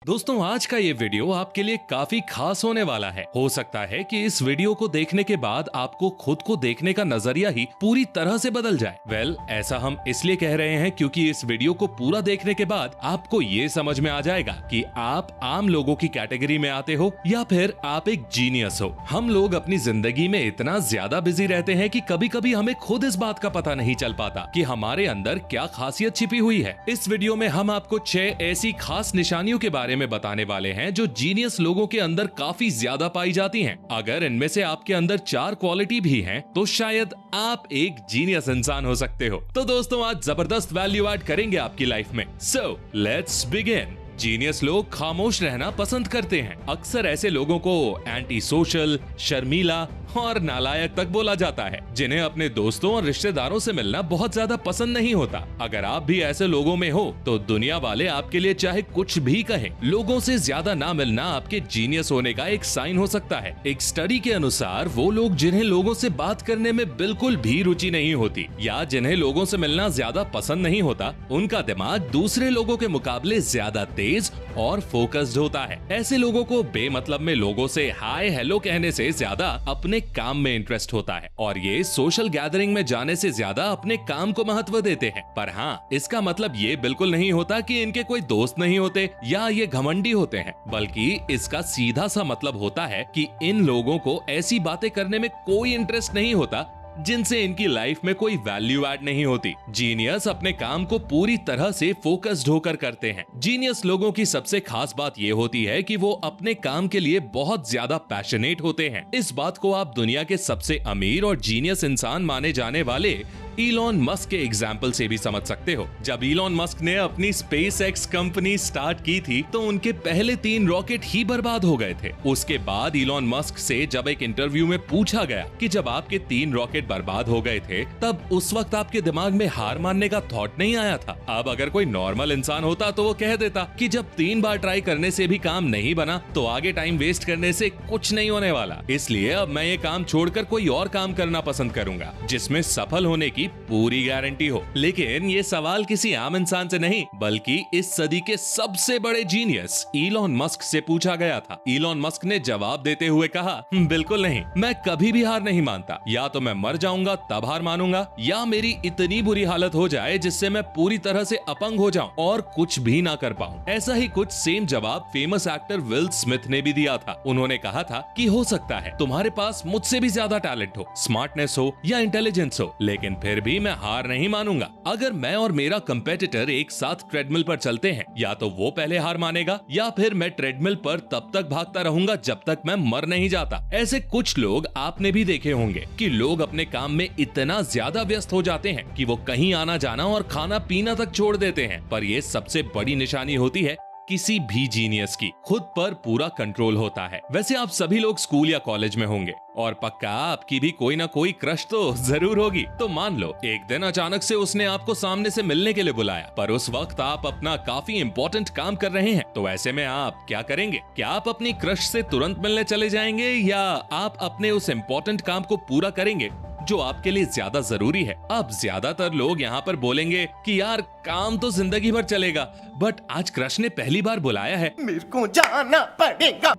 दोस्तों, आज का ये वीडियो आपके लिए काफी खास होने वाला है। हो सकता है कि इस वीडियो को देखने के बाद आपको खुद को देखने का नजरिया ही पूरी तरह से बदल जाए। ऐसा हम इसलिए कह रहे हैं क्योंकि इस वीडियो को पूरा देखने के बाद आपको ये समझ में आ जाएगा कि आप आम लोगों की कैटेगरी में आते हो या फिर आप एक जीनियस हो। हम लोग अपनी जिंदगी में इतना ज्यादा बिजी रहते हैं कि कभी कभी हमें खुद इस बात का पता नहीं चल पाता कि हमारे अंदर क्या खासियत छिपी हुई है। इस वीडियो में हम आपको 6 ऐसी खास निशानियों के बारे में बताने वाले हैं जो जीनियस लोगों के अंदर काफी ज्यादा पाई जाती हैं। अगर इनमें से आपके अंदर 4 क्वालिटी भी हैं, तो शायद आप एक जीनियस इंसान हो सकते हो। तो दोस्तों, आज जबरदस्त वैल्यू ऐड करेंगे आपकी लाइफ में। So let's begin. जीनियस लोग खामोश रहना पसंद करते हैं। अक्सर ऐसे लोगों को एंटी सोशल, शर्मीला और नालायक तक बोला जाता है, जिन्हें अपने दोस्तों और रिश्तेदारों से मिलना बहुत ज्यादा पसंद नहीं होता। अगर आप भी ऐसे लोगों में हो, तो दुनिया वाले आपके लिए चाहे कुछ भी कहें, लोगों से ज्यादा ना मिलना आपके जीनियस होने का एक साइन हो सकता है। एक स्टडी के अनुसार वो लोग जिन्हें लोगों से बात करने में बिल्कुल भी रुचि नहीं होती या जिन्हें लोगों से मिलना ज्यादा पसंद नहीं होता, उनका दिमाग दूसरे लोगों के मुकाबले ज्यादा तेज और फोकस्ड होता है। ऐसे लोगों को बेमतलब में लोगों से हाय हेलो कहने से ज्यादा अपने काम में इंटरेस्ट होता है और ये सोशल गैदरिंग में जाने से ज्यादा अपने काम को महत्व देते हैं। पर हाँ, इसका मतलब ये बिल्कुल नहीं होता कि इनके कोई दोस्त नहीं होते या ये घमंडी होते हैं, बल्कि इसका सीधा सा मतलब होता है कि इन लोगों को ऐसी बातें करने में कोई इंटरेस्ट नहीं होता जिनसे इनकी लाइफ में कोई वैल्यू ऐड नहीं होती। जीनियस अपने काम को पूरी तरह से फोकस्ड होकर करते हैं। जीनियस लोगों की सबसे खास बात ये होती है कि वो अपने काम के लिए बहुत ज्यादा पैशनेट होते हैं। इस बात को आप दुनिया के सबसे अमीर और जीनियस इंसान माने जाने वाले इलॉन मस्क के एग्जाम्पल से भी समझ सकते हो। जब इलॉन मस्क ने अपनी स्पेसएक्स कंपनी स्टार्ट की थी, तो उनके पहले 3 रॉकेट ही बर्बाद हो गए थे। उसके बाद इलॉन मस्क से जब एक इंटरव्यू में पूछा गया कि जब आपके 3 रॉकेट बर्बाद हो गए थे, तब उस वक्त आपके दिमाग में हार मानने का थॉट नहीं आया था। अब अगर कोई नॉर्मल इंसान होता तो वो कह देता कि जब 3 बार ट्राई करने से भी काम नहीं बना, तो आगे टाइम वेस्ट करने से कुछ नहीं होने वाला। इसलिए अब मैं ये काम छोड़कर कोई और काम करना पसंद करूंगा जिसमें सफल होने की पूरी गारंटी हो। लेकिन ये सवाल किसी आम इंसान से नहीं, बल्कि इस सदी के सबसे बड़े जीनियस इलॉन मस्क से पूछा गया था। इलॉन मस्क ने जवाब देते हुए कहा, बिल्कुल नहीं, मैं कभी भी हार नहीं मानता। या तो मैं मर जाऊंगा तब हार मानूंगा, या मेरी इतनी बुरी हालत हो जाए जिससे मैं पूरी तरह से अपंग हो जाऊं और कुछ भी ना कर पाऊं। ऐसा ही कुछ सेम जवाब फेमस एक्टर विल स्मिथ ने भी दिया था। उन्होंने कहा था कि हो सकता है तुम्हारे पास मुझसे भी ज्यादा टैलेंट हो, स्मार्टनेस हो या इंटेलिजेंस हो, लेकिन फिर भी मैं हार नहीं मानूंगा। अगर मैं और मेरा कंपेटिटर एक साथ ट्रेडमिल पर चलते हैं, या तो वो पहले हार मानेगा या फिर मैं ट्रेडमिल पर तब तक भागता रहूंगा जब तक मैं मर नहीं जाता। ऐसे कुछ लोग आपने भी देखे होंगे कि लोग अपने काम में इतना ज्यादा व्यस्त हो जाते हैं कि वो कहीं आना जाना और खाना पीना तक छोड़ देते हैं। पर ये सबसे बड़ी निशानी होती है किसी भी जीनियस की। खुद पर पूरा कंट्रोल होता है। वैसे आप सभी लोग स्कूल या कॉलेज में होंगे और पक्का आपकी भी कोई ना कोई क्रश तो जरूर होगी। तो मान लो एक दिन अचानक से उसने आपको सामने से मिलने के लिए बुलाया, पर उस वक्त आप अपना काफी इंपॉर्टेंट काम कर रहे हैं। तो ऐसे में आप क्या करेंगे? क्या आप अपनी क्रश से तुरंत मिलने चले जाएंगे या आप अपने उस इंपॉर्टेंट काम को पूरा करेंगे जो आपके लिए ज्यादा जरूरी है? अब ज्यादातर लोग यहाँ पर बोलेंगे कि यार काम तो जिंदगी भर चलेगा, बट आज क्रश ने पहली बार बुलाया है, मेरे को जाना पड़ेगा।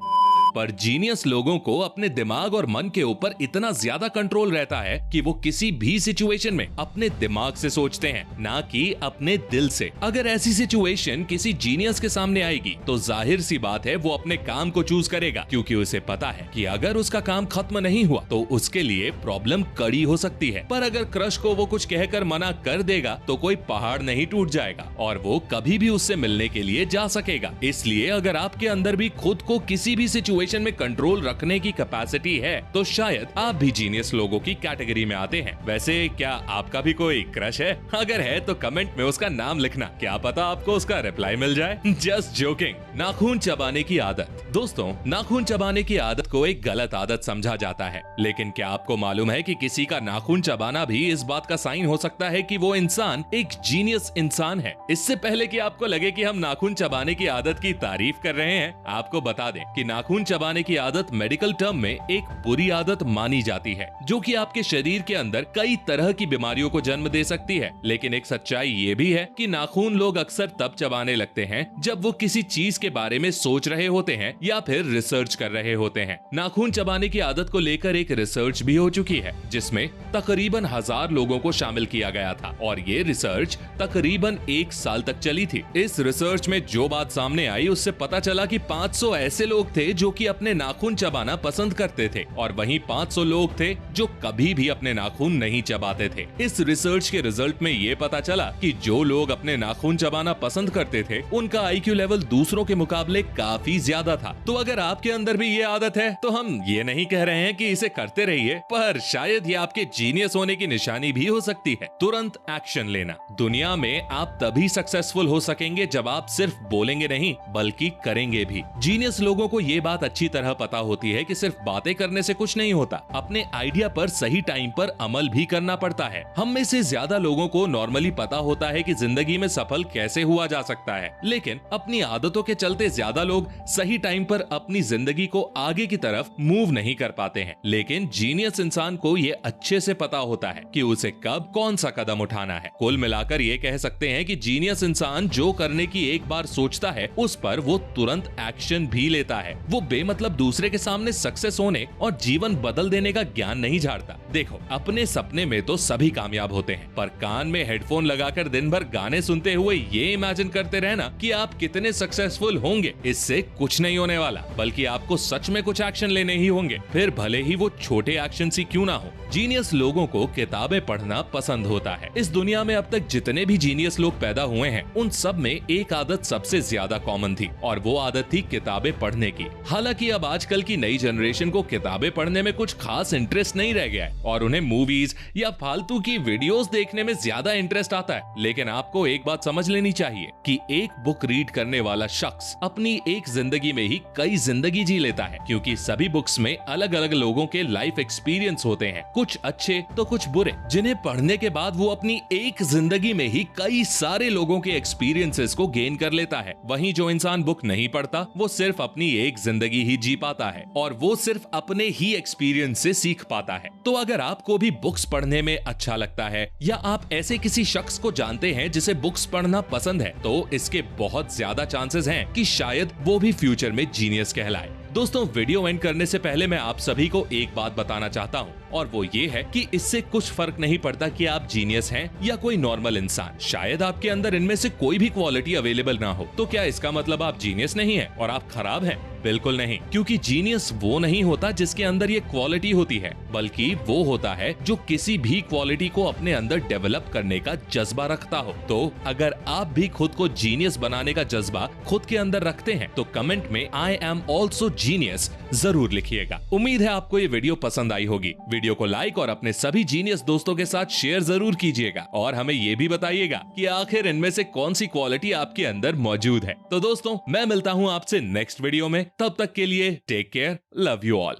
पर जीनियस लोगों को अपने दिमाग और मन के ऊपर इतना ज्यादा कंट्रोल रहता है कि वो किसी भी सिचुएशन में अपने दिमाग से सोचते हैं, ना कि अपने दिल से। अगर ऐसी सिचुएशन किसी जीनियस के सामने आएगी, तो जाहिर सी बात है वो अपने काम को चूज करेगा, क्योंकि उसे पता है कि अगर उसका काम खत्म नहीं हुआ तो उसके लिए प्रॉब्लम कड़ी हो सकती है। पर अगर क्रश को वो कुछ कहकर मना कर देगा, तो कोई पहाड़ नहीं टूट जाएगा और वो कभी भी उससे मिलने के लिए जा सकेगा। इसलिए अगर आपके अंदर भी खुद को किसी भी सिचुएशन में कंट्रोल रखने की कैपेसिटी है, तो शायद आप भी जीनियस लोगों की कैटेगरी में आते हैं। वैसे क्या आपका भी कोई क्रश है? अगर है तो कमेंट में उसका नाम लिखना, क्या पता आपको उसका रिप्लाई मिल जाए। Just joking. नाखून चबाने की आदत। दोस्तों, नाखून चबाने की आदत को एक गलत आदत समझा जाता है, लेकिन क्या आपको मालूम है कि किसी का नाखून चबाना भी इस बात का साइन हो सकता है कि वो इंसान एक जीनियस इंसान है? इससे पहले कि आपको लगे कि हम नाखून चबाने की आदत की तारीफ कर रहे हैं, आपको बता दें कि नाखून चबाने की आदत मेडिकल टर्म में एक बुरी आदत मानी जाती है, जो कि आपके शरीर के अंदर कई तरह की बीमारियों को जन्म दे सकती है। लेकिन एक सच्चाई ये भी है कि नाखून लोग अक्सर तब चबाने लगते हैं जब वो किसी चीज के बारे में सोच रहे होते हैं या फिर रिसर्च कर रहे होते हैं। नाखून चबाने की आदत को लेकर एक रिसर्च भी हो चुकी है, जिसमें तकरीबन 1000 लोगों को शामिल किया गया था और ये रिसर्च तकरीबन 1 साल तक चली थी। इस रिसर्च में जो बात सामने आई उससे पता चला कि 500 ऐसे लोग थे जो कि अपने नाखून चबाना पसंद करते थे और वहीं 500 लोग थे जो कभी भी अपने नाखून नहीं चबाते थे। इस रिसर्च के रिजल्ट में ये पता चला कि जो लोग अपने नाखून चबाना पसंद करते थे उनका IQ लेवल दूसरों के मुकाबले काफी ज्यादा था। तो अगर आपके अंदर भी ये आदत है तो हम ये नहीं कह रहे हैं कि इसे करते रहिए, पर शायद ये आपके जीनियस होने की निशानी भी हो सकती है। तुरंत एक्शन लेना। दुनिया में आप तभी सक्सेसफुल हो सकेंगे जब आप सिर्फ बोलेंगे नहीं बल्कि करेंगे भी। जीनियस लोगों को ये बात अच्छी तरह पता होती है कि सिर्फ बातें करने से कुछ नहीं होता, अपने आइडिया पर सही टाइम पर अमल भी करना पड़ता है। हम में से ज्यादा लोगों को नॉर्मली पता होता है कि जिंदगी में सफल कैसे हुआ जा सकता है, लेकिन अपनी आदतों के चलते ज्यादा लोग सही टाइम पर अपनी जिंदगी को आगे की तरफ मूव नहीं कर पाते हैं। लेकिन जीनियस इंसान को ये अच्छे से पता होता है कि उसे कब कौन सा कदम उठाना है। कुल मिलाकर ये कह सकते हैं कि जीनियस इंसान जो करने की एक बार सोचता है उस पर वो तुरंत एक्शन भी लेता है। वो बेमतलब दूसरे के सामने सक्सेस होने और जीवन बदल देने का ज्ञान नहीं झाड़ता। देखो, अपने सपने में तो सभी कामयाब होते हैं, पर कान में हेडफोन लगाकर दिन भर गाने सुनते हुए ये इमेजिन करते रहना कि आप कितने सक्सेसफुल होंगे, इससे कुछ नहीं होने वाला। बल्कि आपको सच में कुछ एक्शन लेने ही होंगे, फिर भले ही वो छोटे एक्शन ही क्यों ना हो। जीनियस लोगों को किताबें पढ़ना पसंद होता है। इस दुनिया में अब तक जितने भी जीनियस लोग पैदा हुए हैं उन सब में एक आदत सबसे ज्यादा कॉमन थी और वो आदत थी किताबें पढ़ने की। हालांकि अब आजकल की नई जनरेशन को किताबें पढ़ने में कुछ खास इंटरेस्ट नहीं रह गया है और उन्हें मूवीज या फालतू की वीडियोस देखने में ज्यादा इंटरेस्ट आता है। लेकिन आपको एक बात समझ लेनी चाहिए कि एक बुक रीड करने वाला शख्स अपनी एक जिंदगी में ही कई जिंदगी जी लेता है, क्योंकि सभी बुक्स में अलग अलग लोगों के लाइफ एक्सपीरियंस होते हैं, कुछ अच्छे तो कुछ बुरे, जिन्हें पढ़ने के बाद वो अपनी एक जिंदगी में ही कई सारे लोगों के एक्सपीरियंसेस को गेन कर लेता है। वहीं जो इंसान बुक नहीं पढ़ता वो सिर्फ अपनी एक जिंदगी ही जी पाता है और वो सिर्फ अपने ही एक्सपीरियंस से सीख पाता है। तो अगर आपको भी बुक्स पढ़ने में अच्छा लगता है या आप ऐसे किसी शख्स को जानते हैं जिसे बुक्स पढ़ना पसंद है, तो इसके बहुत ज्यादा चांसेस हैं कि शायद वो भी फ्यूचर में जीनियस कहलाए। दोस्तों, वीडियो एंड करने से पहले मैं आप सभी को एक बात बताना चाहता हूँ और वो ये है कि इससे कुछ फर्क नहीं पड़ता कि आप जीनियस हैं या कोई नॉर्मल इंसान। शायद आपके अंदर इनमें से कोई भी क्वालिटी अवेलेबल ना हो, तो क्या इसका मतलब आप जीनियस नहीं है और आप खराब हैं? बिल्कुल नहीं, क्योंकि जीनियस वो नहीं होता जिसके अंदर ये क्वालिटी होती है, बल्कि वो होता है जो किसी भी क्वालिटी को अपने अंदर डेवलप करने का जज्बा रखता हो। तो अगर आप भी खुद को जीनियस बनाने का जज्बा खुद के अंदर रखते हैं तो कमेंट में आई एम ऑल्सो जीनियस जरूर लिखिएगा। उम्मीद है आपको ये वीडियो पसंद आई होगी। वीडियो को लाइक और अपने सभी जीनियस दोस्तों के साथ शेयर जरूर कीजिएगा और हमें ये भी बताइएगा कि आखिर इनमें से कौन सी क्वालिटी आपके अंदर मौजूद है। तो दोस्तों, मैं मिलता हूँ आपसे नेक्स्ट वीडियो में। तब तक के लिए take care, love you all.